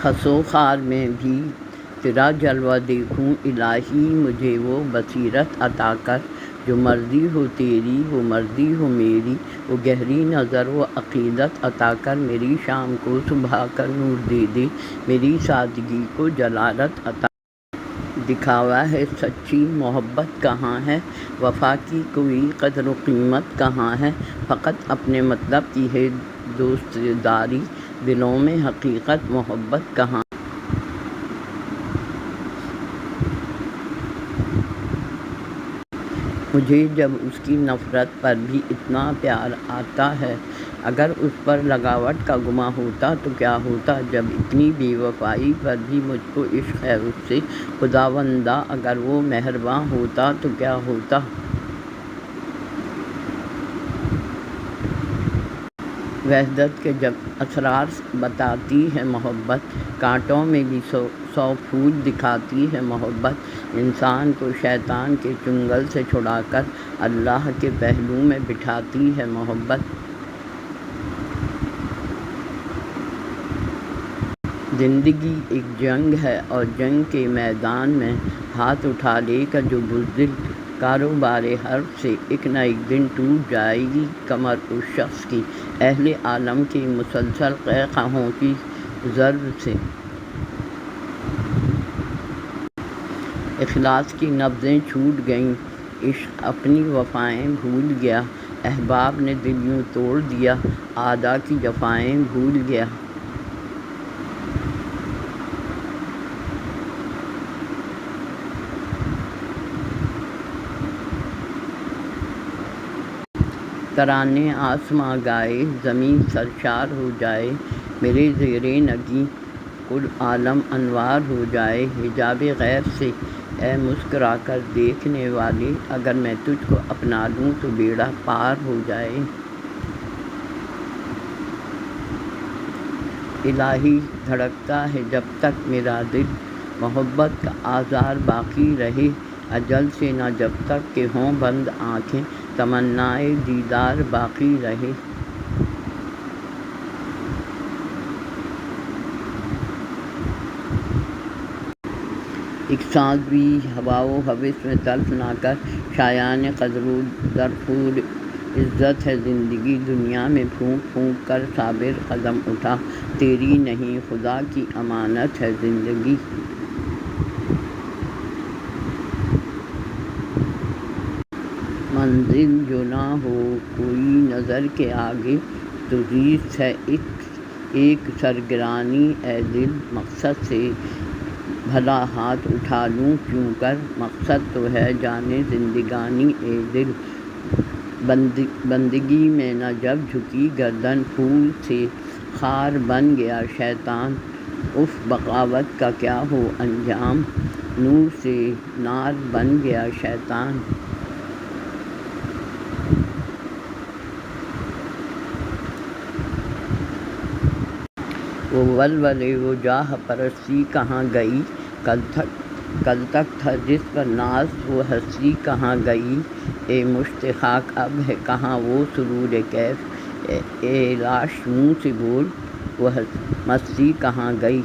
خس و خار میں بھی تیرا جلوہ دیکھوں الہی، مجھے وہ بصیرت عطا کر جو مرضی ہو تیری وہ مرضی ہو میری، وہ گہری نظر و عقیدت عطا کر، میری شام کو صبح کر نور دے دے، میری سادگی کو جلالت عطا کر۔ دکھاوا ہے سچی محبت کہاں ہے، وفا کی کوئی قدر و قیمت کہاں ہے، فقط اپنے مطلب کی ہے دوست داری، دلوں میں حقیقت محبت کہاں ہے۔ مجھے جب اس کی نفرت پر بھی اتنا پیار آتا ہے، اگر اس پر لگاوٹ کا گماں ہوتا تو کیا ہوتا، جب اتنی بے وفائی پر بھی مجھ کو عشق ہے اس سے، خداوندا اگر وہ مہرباں ہوتا تو کیا ہوتا۔ وحدت کے جب اسرار بتاتی ہے محبت، کانٹوں میں بھی سو پھول دکھاتی ہے محبت، انسان کو شیطان کے چنگل سے چھڑا کر اللہ کے پہلو میں بٹھاتی ہے محبت۔ زندگی ایک جنگ ہے اور جنگ کے میدان میں ہاتھ اٹھا لے کر جو بزدل کاروبار حرب سے ایک نہ ایک دن ٹوٹ جائے گی کمر اس شخص کی، اہل عالم کے مسلسل قہقہوں کی ضرب سے۔ اخلاص کی نبضیں چھوٹ گئیں، عشق اپنی وفائیں بھول گیا، احباب نے دل یوں توڑ دیا، اعدا کی جفائیں بھول گیا۔ ترانے آسماں گائے زمیں سرشار ہو جائے، میرے زیر نگیں کل عالم انوار ہو جائے، حجاب غیب سے اے مسکرا کر دیکھنے والے، اگر میں تجھ کو اپنا لوں تو بیڑا پار ہو جائے۔ الہی دھڑکتا ہے جب تک میرا دل، محبت کا آثار باقی رہے، اجل سے نہ جب تک کہ ہوں بند آنکھیں، تمنائے دیدار باقی رہے۔ ایک سانس بھی ہوا و ہوس میں تلف نہ کر، شایان قدر و درپور عزت ہے زندگی، دنیا میں پھونک پھونک کر صابر قدم اٹھا، تیری نہیں خدا کی امانت ہے زندگی۔ منزل جو نہ ہو کوئی نظر کے آگے، تو زیست ہے ایک سرگرانی اے دل، مقصد سے بھلا ہاتھ اٹھا لوں کیوں کر، مقصد تو ہے جان زندگانی اے دل۔ بندگی میں نہ جب جھکی گردن، پھول سے خار بن گیا شیطان، اف بغاوت کا کیا ہو انجام، نور سے نار بن گیا شیطان۔ وہ ولولے و جاہ پرستی کہاں گئی، کل تک تھا جس پر ناز وہ ہستی کہاں گئی، اے مشت خاک اب ہے کہاں وہ سرور کیف، اے لاش منہ سے بول وہ مستی کہاں گئی۔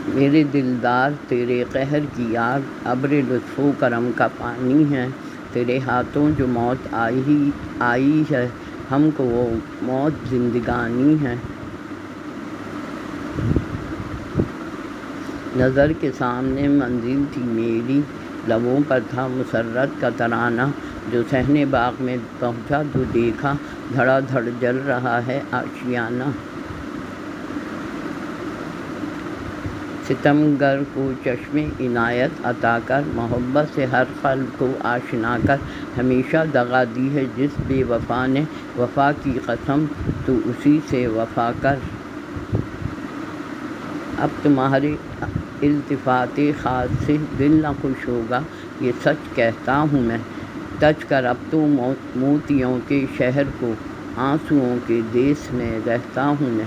میرے دلدار تیرے قہر کی آگ، ابر لطف و کرم کا پانی ہے، تیرے ہاتھوں جو موت آئی ہے، ہم کو وہ موت زندگانی ہے۔ نظر کے سامنے منزل تھی میری، لبوں پر تھا مسرت کا ترانہ، جو صحن باغ میں پہنچا تو دیکھا دھڑا دھڑ جل رہا ہے آشیانہ۔ ستمگر کو چشم عنایت عطا کر، محبت سے ہر قلب کو آشنا کر، ہمیشہ دغا دی ہے جس بے وفا نے، وفا کی قسم تو اسی سے وفا کر۔ اب تمہارے التفات خاص سے دل نہ خوش ہوگا، یہ سچ کہتا ہوں میں، تج کر اب تو موتیوں کے شہر کو، آنسوؤں کے دیس میں رہتا ہوں میں۔